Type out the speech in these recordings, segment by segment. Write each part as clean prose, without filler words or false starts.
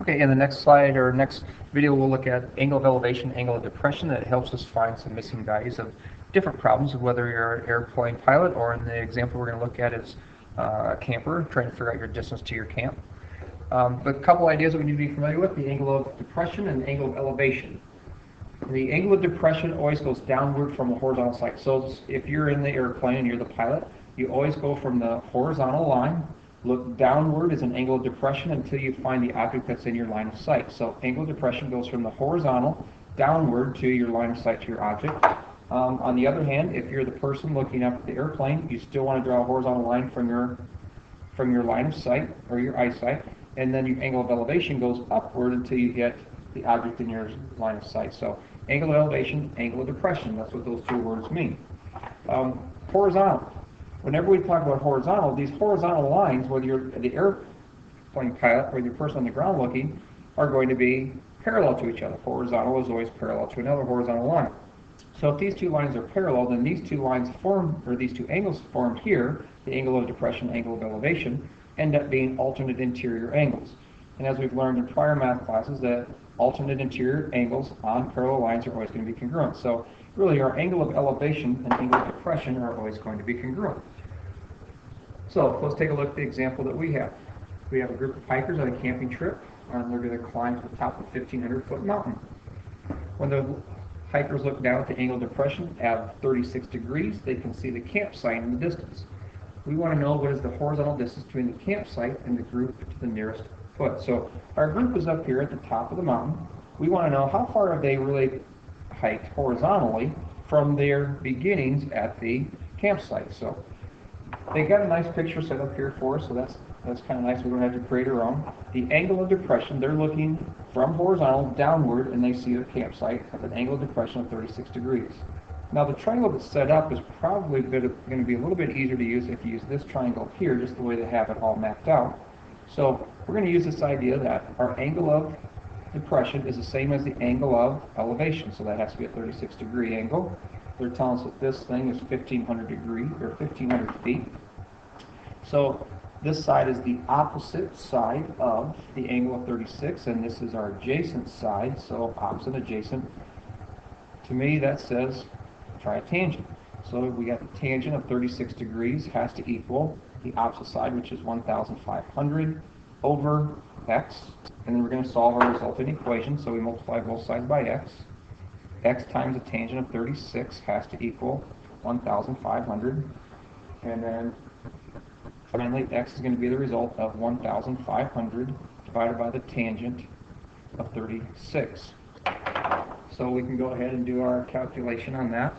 Okay, in the next slide or next video, we'll look at angle of elevation, angle of depression. That helps us find some missing values of different problems, of whether you're an airplane pilot or in the example we're going to look at is a camper, trying to figure out your distance to your camp. But a couple ideas that we need to be familiar with, the angle of depression and the angle of elevation. The angle of depression always goes downward from a horizontal side. So if you're in the airplane and you're the pilot, you always go from the horizontal line, look downward as an angle of depression until you find the object that's in your line of sight. So angle of depression goes from the horizontal downward to your line of sight to your object. On the other hand, if you're the person looking up at the airplane, you still want to draw a horizontal line from your line of sight or your eyesight, and then your angle of elevation goes upward until you hit the object in your line of sight. So angle of elevation, angle of depression, that's what those two words mean. Horizontal. Whenever we talk about horizontal, these horizontal lines, whether you're the airplane pilot or the person on the ground looking, are going to be parallel to each other. Horizontal is always parallel to another horizontal line. So if these two lines are parallel, then these two lines form, or these two angles formed here, the angle of depression, angle of elevation, end up being alternate interior angles. And as we've learned in prior math classes, that alternate interior angles on parallel lines are always going to be congruent. So really our angle of elevation and angle of depression are always going to be congruent. So let's take a look at the example that we have. We have a group of hikers on a camping trip, and they're going to climb to the top of a 1,500-foot mountain. When the hikers look down at the angle of depression at 36 degrees, they can see the campsite in the distance. We want to know what is the horizontal distance between the campsite and the group to the nearest foot. So our group is up here at the top of the mountain. We want to know how far have they really hiked horizontally from their beginnings at the campsite. So they got a nice picture set up here for us, so that's kind of nice. We don't have to create our own. The angle of depression, they're looking from horizontal downward, and they see their campsite at an angle of depression of 36 degrees. Now the triangle that's set up is probably going to be a little bit easier to use if you use this triangle here, just the way they have it all mapped out. So we're going to use this idea that our angle of depression is the same as the angle of elevation, so that has to be a 36-degree angle. They're telling us that this thing is 1,500 degrees, or 1,500 feet. So this side is the opposite side of the angle of 36, and this is our adjacent side, so opposite, adjacent. To me, that says try a tangent. So we got the tangent of 36 degrees has to equal the opposite side, which is 1,500 over x, and then we're going to solve our resulting equation, so we multiply both sides by x. X times the tangent of 36 has to equal 1,500, and then finally x is going to be the result of 1,500 divided by the tangent of 36. So we can go ahead and do our calculation on that.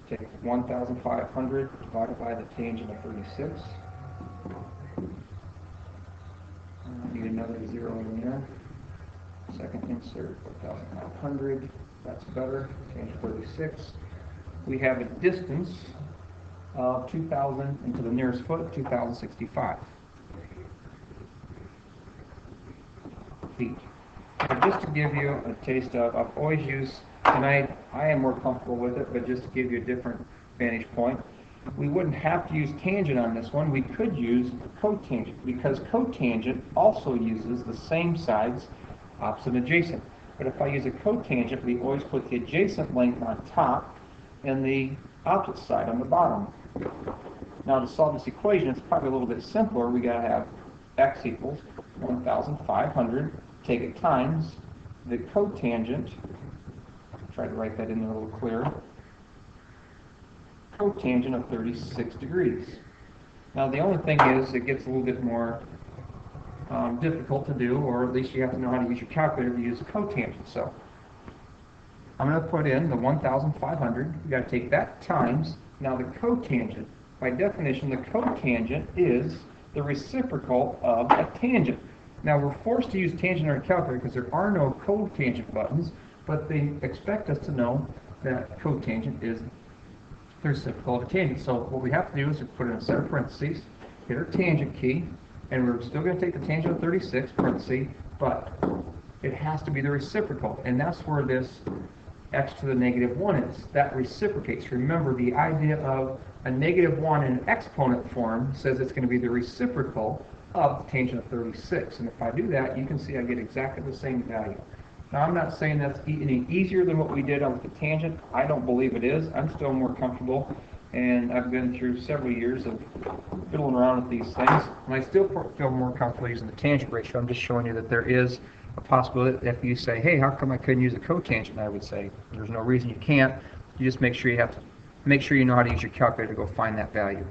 Take 1,500 divided by the tangent of 36. Need another zero in there. Second insert, 1,500. That's better. Tangent 36. We have a distance of 2,000 into the nearest foot, 2,065 feet. So just to give you a taste of, I've always used, and I am more comfortable with it, but just to give you a different vantage point, we wouldn't have to use tangent on this one. We could use cotangent, because cotangent also uses the same sides, opposite and adjacent. But if I use a cotangent, we always put the adjacent length on top and the opposite side on the bottom. Now to solve this equation, it's probably a little bit simpler. We got to have x equals 1,500, take it times the cotangent. Try to write that in there a little clearer. Cotangent of 36 degrees. Now the only thing is it gets a little bit more difficult to do, or at least you have to know how to use your calculator to use a cotangent. So I'm going to put in the 1,500. You got to take that times. Now the cotangent, by definition, the cotangent is the reciprocal of a tangent. Now we're forced to use tangent on our calculator because there are no cotangent buttons, but they expect us to know that cotangent is the reciprocal of a tangent. So what we have to do is put in a set of parentheses, hit our tangent key, and we're still going to take the tangent of 36, parentheses, but it has to be the reciprocal, and that's where this x to the negative 1 is. That reciprocates. Remember, the idea of a negative 1 in exponent form says it's going to be the reciprocal of the tangent of 36. And if I do that, you can see I get exactly the same value. Now, I'm not saying that's any easier than what we did with the tangent. I don't believe it is. I'm still more comfortable, and I've been through several years of fiddling around with these things, and I still feel more comfortable using the tangent ratio. I'm just showing you that there is a possibility. If you say, hey, how come I couldn't use a cotangent, I would say there's no reason you can't. You just make sure you know how to use your calculator to go find that value.